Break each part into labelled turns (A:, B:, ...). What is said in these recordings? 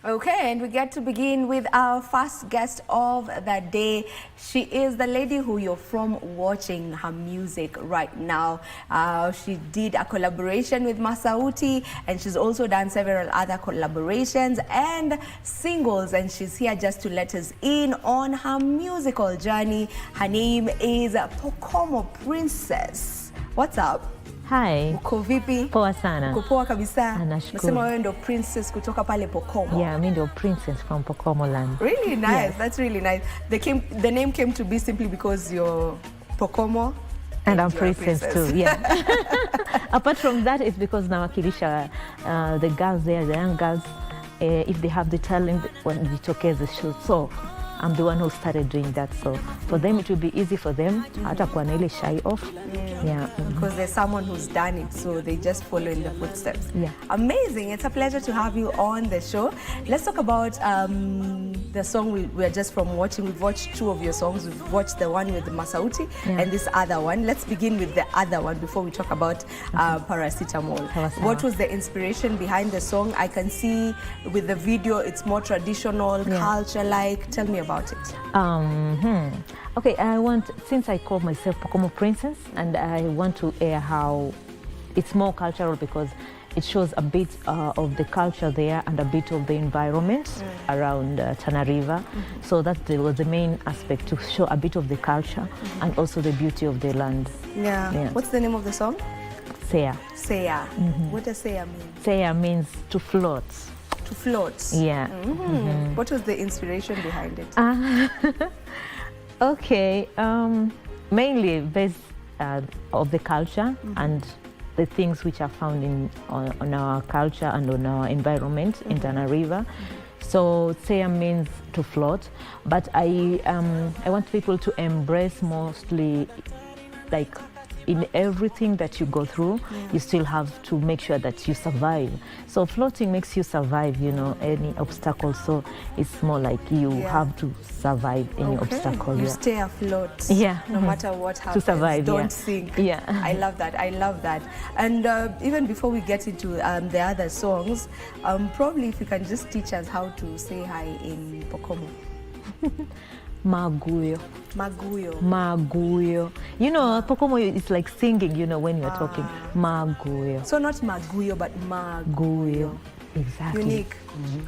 A: Okay, and we get to begin with our first guest of the day. She is the lady who you're from watching her music right now. She did a collaboration with Masauti, and she's also done several other collaborations and singles, and she's here just to let us in on her musical journey. Her name is Pokomo Princess. What's up?
B: Hi.
A: Uko vipi?
B: Poa sana.
A: Uko poa kabisa.
B: Nashukuru.
A: Nasema wewe ndo princess kutoka pale Pokomo.
B: Yeah, mimi ndo princess from Pokomo land.
A: Really nice.
B: Yes.
A: That's really nice. The name came to be simply because you're Pokomo.
B: And I'm princess too, yeah. Apart from that, it's because nawakilisha the girls there, the young girls, if they have the talent, when jitokeze show. So I'm the one who started doing that. So for them, it will be easy for them. Hata kuwa na ile shy off. Yeah.
A: Because there's someone who's done it, so they just follow in the footsteps.
B: Yeah.
A: Amazing. It's a pleasure to have you on the show. Let's talk about the song we're just from watching. We've watched two of your songs. We've watched the one with Masauti and this other one. Let's begin with the other one before we talk about Paracetamol. What was the inspiration behind the song? I can see with the video, it's more traditional, culture-like. Tell me about it.
B: Okay, since I call myself Pokomo Princess, and I want to air how it's more cultural because it shows a bit of the culture there and a bit of the environment around Tana River. So that was the main aspect, to show a bit of the culture and also the beauty of the land.
A: Yeah. What's the name of the song?
B: Seya.
A: Seya. What does Seya mean?
B: Seya means to float.
A: To float?
B: Yeah.
A: What was the inspiration behind it?
B: Okay, mainly based of the culture and the things which are found on our culture and on our environment in Tana River. So Seya means to float, but I want people to embrace mostly, like, in everything that you go through, you still have to make sure that you survive. So floating makes you survive, you know, any obstacle. So it's more like you have to survive any obstacle.
A: You stay afloat.
B: Yeah.
A: No matter what happens.
B: To survive.
A: Don't sink.
B: Yeah.
A: I love that. I love that. And even before we get into the other songs, probably if you can just teach us how to say hi in Pokomo.
B: Maguyo.
A: Maguyo.
B: Maguyo. You know, Pokomo is like singing, you know, when you're talking. Maguyo.
A: So not Maguyo, but Maguyo.
B: Exactly.
A: Unique.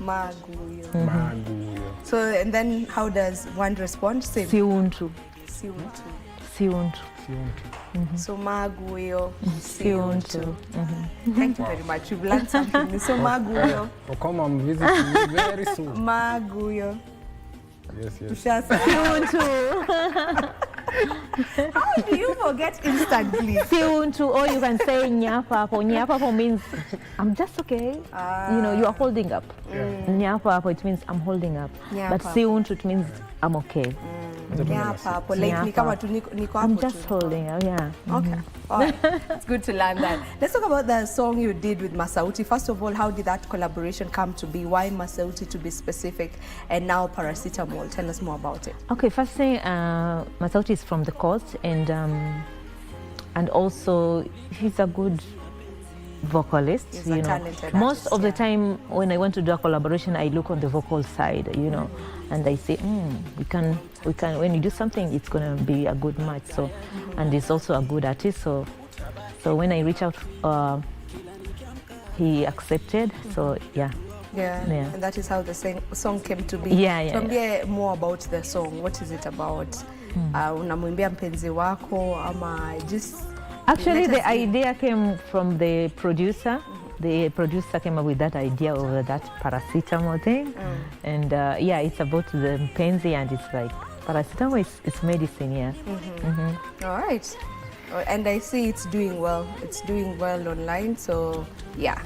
A: Maguyo.
C: Maguyo.
A: So, and then how does one respond? Same.
B: Siuntu.
A: Siuntu.
B: Siuntu.
A: So Maguyo.
B: Siuntu.
A: Thank you very much. You've learned something. So Maguyo.
C: Pokomo, I'm visiting you very soon.
A: Maguyo.
C: Yes.
A: How do you forget instantly?
B: Siuntu, or you can say nyapapo. Nyapapo means I'm just okay. You know, you are holding up. Nyapapo, it means I'm holding up. But siuntu, it means I'm okay.
A: Nyapapo, like niko
B: I'm just holding up, yeah.
A: Okay. All right. It's good to learn that. Let's talk about the song you did with Masauti. First of all, how did that collaboration come to be? Why Masauti, to be specific? And now Paracetamol. Tell us more about it.
B: Okay, first thing, Masauti is from the coast, and also he's a good vocalist.
A: He's
B: you
A: a
B: know,
A: talented
B: most
A: artist,
B: of the time when I want to do a collaboration, I look on the vocal side, you know, and I say, we can. When you do something, it's gonna be a good match. So, and he's also a good artist. So when I reach out, he accepted. So yeah.
A: And that is how the song came to be. Tell me more about the song. What is it about? Unamwimbia mpenzi wako ama just...
B: Actually, the idea came from the producer. The producer came up with that idea of that paracetamol thing. And it's about the mpenzi, and it's like paracetamol is medicine, yeah.
A: All right. And I see it's doing well. It's doing well online. So yeah,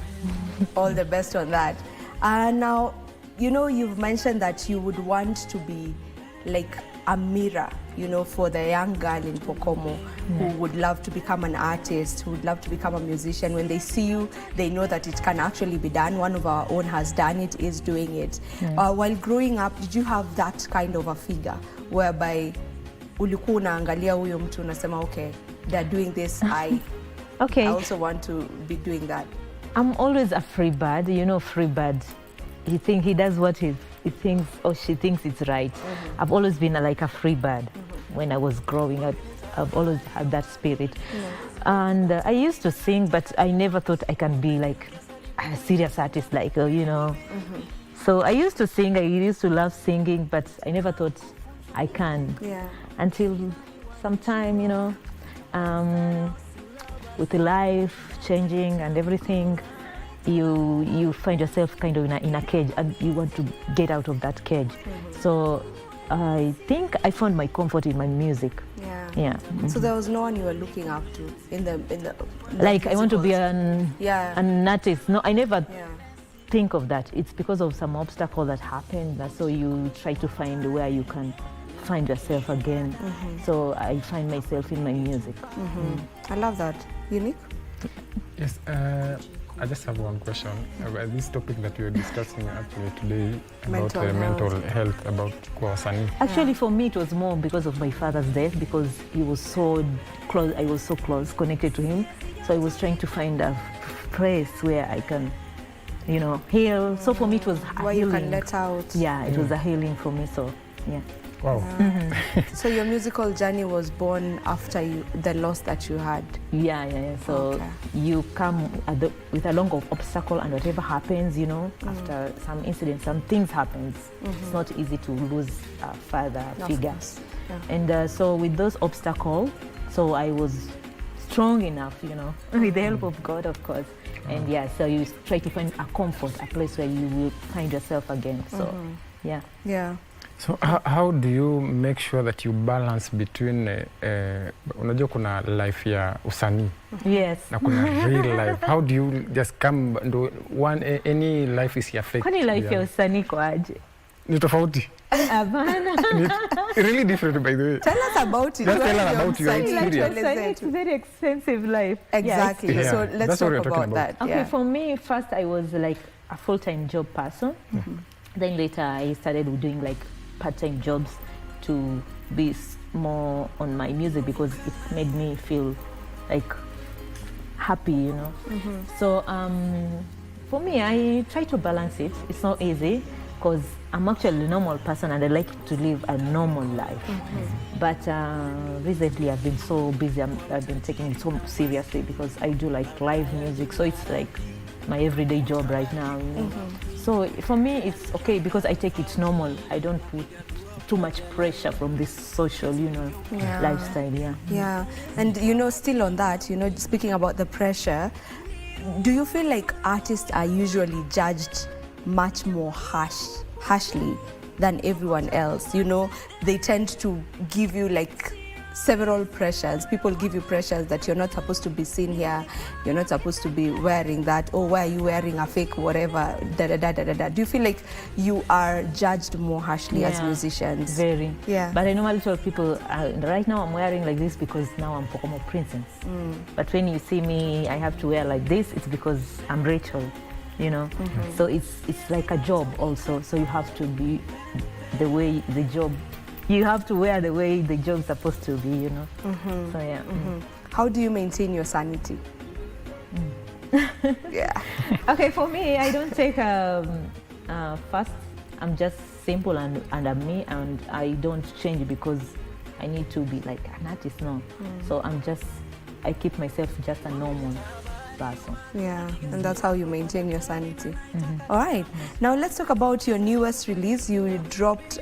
A: all the best on that. Now, you know, you've mentioned that you would want to be like a mirror, you know, for the young girl in Pokomo who would love to become an artist, who would love to become a musician. When they see you, they know that it can actually be done. One of our own has done it, is doing it. While growing up, did you have that kind of a figure whereby ulikuwa unaangalia huyo mtu unasema, okay, they're doing this, I also want to be doing that?
B: I'm always a free bird, you know, free bird. he does what he thinks or she thinks it's right. I've always been like a free bird. When I was growing up, I've always had that spirit. And I used to sing, but I never thought I can be like a serious artist, like, you know. So I used to sing, I used to love singing, but I never thought I can. Until sometime, you know, with the life changing and everything, you find yourself kind of in a cage, and you want to get out of that cage. So I think I found my comfort in my music.
A: So there was no one you were looking up to in the
B: like I want to be an artist. No, I never think of that. It's because of some obstacle that happened. So you try to find where you can find yourself again. So I find myself in my music.
A: I love that. Unique?
C: Yes, I just have one question about this topic that we are discussing actually today, about mental health, about wasanii.
B: Actually, for me, it was more because of my father's death, because he was so close. I was so close, connected to him. So I was trying to find a place where I can, you know, heal. So for me, it was a
A: where
B: healing.
A: You can let out.
B: Yeah, it was a healing for me. So, yeah.
C: Wow.
A: So your musical journey was born after the loss that you had?
B: Yeah. So you come with a long obstacle, and whatever happens, you know, after some incident, some things happens. It's not easy to lose a father figure. And so with those obstacles, so I was strong enough, you know, with the help of God, of course. And so you try to find a comfort, a place where you will find yourself again. So, yeah.
C: So how do you make sure that you balance between unajua kuna life ya usanii na kuna real life? How do you just come any life is affected?
B: Kwani life ya usanii kwa aje?
C: Ni tofauti.
B: Hapana.
C: Really different, by the way.
A: Tell us about it.
C: Just tell us about your experience.
B: It's a very expensive life.
A: Exactly. So let's talk about that.
B: Okay, for me, first I was like a full-time job person. Then later I started doing like part-time jobs to be more on my music, because it made me feel like happy, you know. So for me, I try to balance it. It's not easy, because I'm actually a normal person and I like to live a normal life. But recently I've been so busy, I've been taking it so seriously, because I do like live music, so it's like my everyday job right now, you know. So for me, it's okay, because I take it normal. I don't put too much pressure from this social, you know, lifestyle.
A: Yeah, and you know, still on that, you know, speaking about the pressure, do you feel like artists are usually judged much more harshly than everyone else? You know, they tend to give you like several pressures. People give you pressures that you're not supposed to be seen here, you're not supposed to be wearing that, or why are you wearing a fake whatever, Do you feel like you are judged more harshly as musicians?
B: Very.
A: Yeah.
B: But I normally tell people, right now I'm wearing like this because now I'm Pokomo Princess. But when you see me, I have to wear like this, it's because I'm Rachel, you know. So it's like a job also, so you have to be the way the job, you have to wear the way the job's supposed to be, you know. So yeah.
A: How do you maintain your sanity?
B: Okay, for me, I don't take fast. I'm just simple and I'm me, and I don't change because I need to be like an artist, no. So I keep myself just a normal person.
A: Yeah, and that's how you maintain your sanity. All right, now let's talk about your newest release. You dropped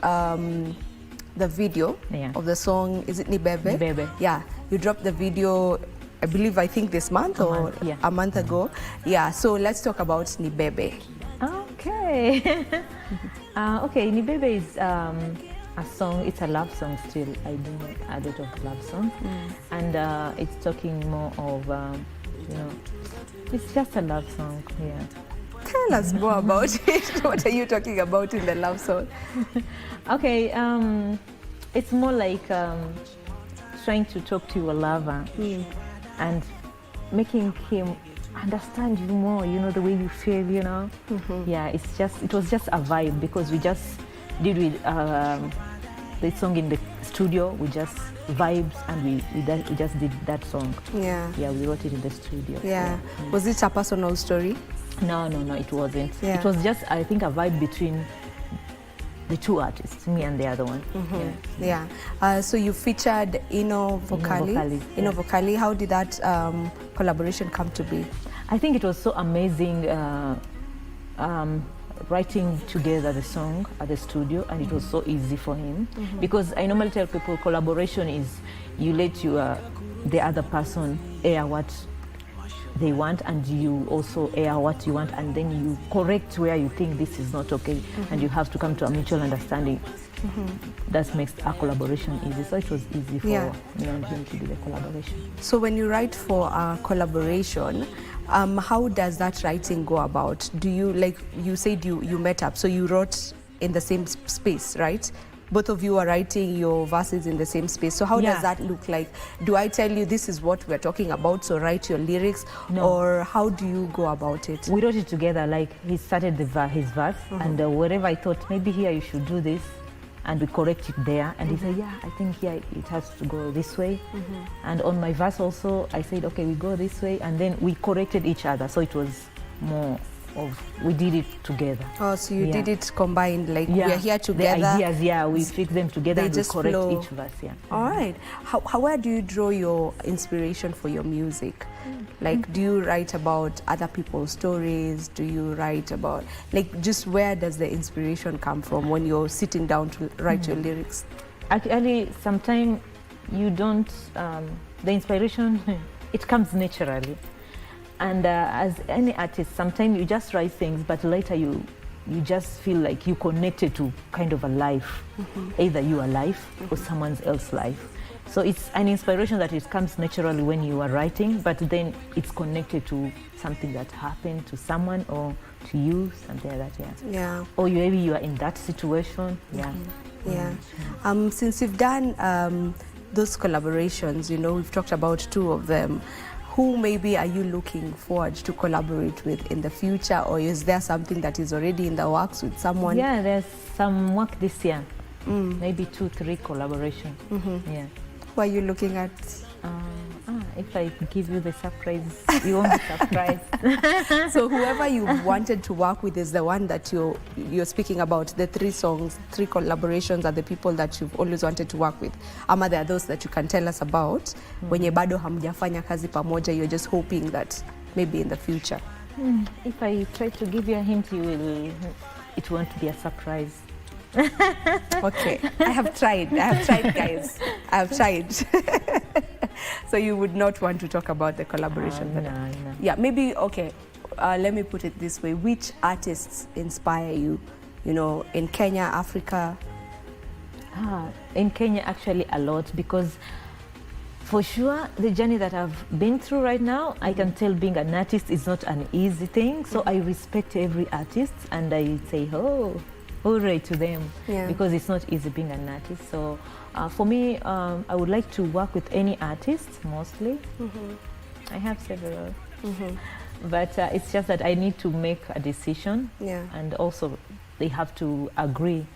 A: the video of the song, is it Ni Bebe?
B: Bebe.
A: Yeah, you dropped the video, I think this month or a month ago. Yeah, so let's talk about Ni Bebe.
B: Okay. Okay, Ni Bebe is a song, it's a love song still. I do a lot of love songs. And it's talking more of, you know, it's just a love song,
A: Tell us more about it. What are you talking about in the love song?
B: Okay, it's more like trying to talk to your lover and making him understand you more, you know, the way you feel, you know. Yeah, it was just a vibe, because we just did with the song in the studio. We just vibes, and we just did that song. Yeah, we wrote it in the studio.
A: Was it a personal story?
B: No, it wasn't.
A: Yeah.
B: It was just, I think, a vibe between the two artists, me and the other one.
A: So you featured Ino Vocali. Ino Vocali. How did that collaboration come to be?
B: I think it was so amazing writing together the song at the studio, and it was so easy for him, because I normally tell people collaboration is you let the other person air what they want, and you also air what you want, and then you correct where you think this is not okay, and you have to come to a mutual understanding. That makes our collaboration easy. So it was easy for me and him to do the collaboration.
A: So when you write for a collaboration, how does that writing go about? Do you, like you said, you met up, so you wrote in the same space, right? Both of you are writing your verses in the same space. So how does that look like? Do I tell you this is what we're talking about, so write your lyrics? No. Or how do you go about it?
B: We wrote it together, like he started his verse, and wherever I thought, maybe here you should do this, and we correct it there. And he said, yeah, I think here it has to go this way. And on my verse also, I said, okay, we go this way. And then we corrected each other. So it was more of, we did it together.
A: Oh, so you did it combined, like we are here together.
B: The ideas, we fix them together, and we correct each verse,
A: All right. Where do you draw your inspiration for your music? Like, do you write about other people's stories? Do you write about, like, just where does the inspiration come from when you're sitting down to write your lyrics?
B: Actually, sometimes you don't, the inspiration, it comes naturally. And as any artist, sometimes you just write things, but later you just feel like you connected to kind of a life, either your life or someone else's life. So it's an inspiration that it comes naturally when you are writing, but then it's connected to something that happened to someone or to you, something like that, Or maybe you are in that situation,
A: Since you've done those collaborations, you know, we've talked about 2 of them. Who maybe are you looking forward to collaborate with in the future, or is there something that is already in the works with someone?
B: Yeah, there's some work this year, maybe 2-3 collaborations. Yeah.
A: Who are you looking at?
B: If I give you the surprise, you won't be surprised.
A: So whoever you wanted to work with is the one that you're speaking about, the 3 songs, 3 collaborations are the people that you've always wanted to work with. Ama there are those that you can tell us about, wenye bado hamjafanya kazi pamoja, you're just hoping that maybe in the future?
B: If I try to give you a hint, it won't be a surprise.
A: Okay, I have tried, guys. I have tried. So you would not want to talk about the collaboration?
B: No.
A: Yeah, maybe, okay, let me put it this way. Which artists inspire you, you know, in Kenya, Africa?
B: In Kenya, actually a lot, because for sure, the journey that I've been through right now, I can tell being an artist is not an easy thing. So I respect every artist, and I say, hooray to them, because it's not easy being an artist. So for me, I would like to work with any artist, mostly. I have several, but it's just that I need to make a decision, and also they have to agree.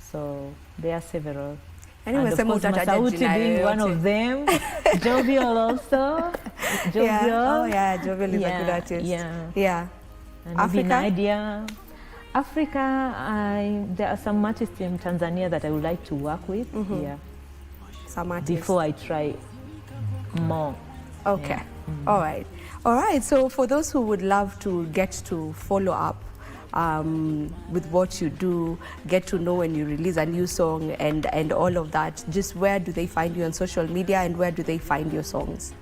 B: So there are several.
A: Anyway,
B: and of course, Masauti being one of them. Jovial also. Jovial.
A: Jovial is a good artist.
B: And
A: Africa?
B: Nadia. Africa, there are some artists in Tanzania that I would like to work with.
A: Some artists.
B: Before I try more.
A: Okay. All right. So for those who would love to get to follow up with what you do, get to know when you release a new song and all of that, just where do they find you on social media, and where do they find your songs?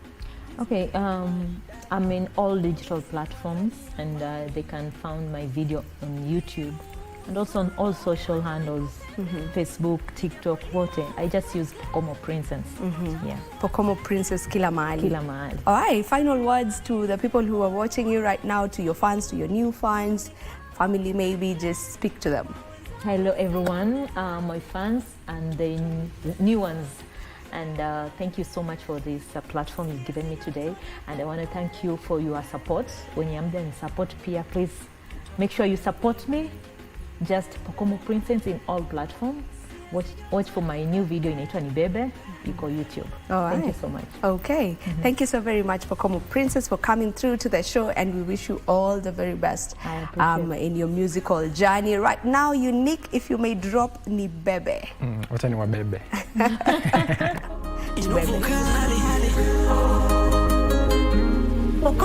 B: Okay, I'm in all digital platforms, and they can find my video on YouTube, and also on all social handles, Facebook, TikTok, whatever. I just use Pokomo Princess.
A: Pokomo Princess kila mahali.
B: Kila mahali.
A: All right, final words to the people who are watching you right now, to your fans, to your new fans, family maybe, just speak to them.
B: Hello everyone, my fans and the new ones. And thank you so much for this platform you've given me today. And I want to thank you for your support. When you're there and support Pia, please make sure you support me. Just Pokomo Princess in all platforms. watch for my new video inaitwa Ni Bebe, iko YouTube. Thank you so much.
A: Okay. Thank you so very much, Pokomo Princess, for coming through to the show, and we wish you all the very best in your musical journey. Right now, Unique, if you may drop Ni Bebe.
C: Wacha ni wabebe.
A: Ni Bebe.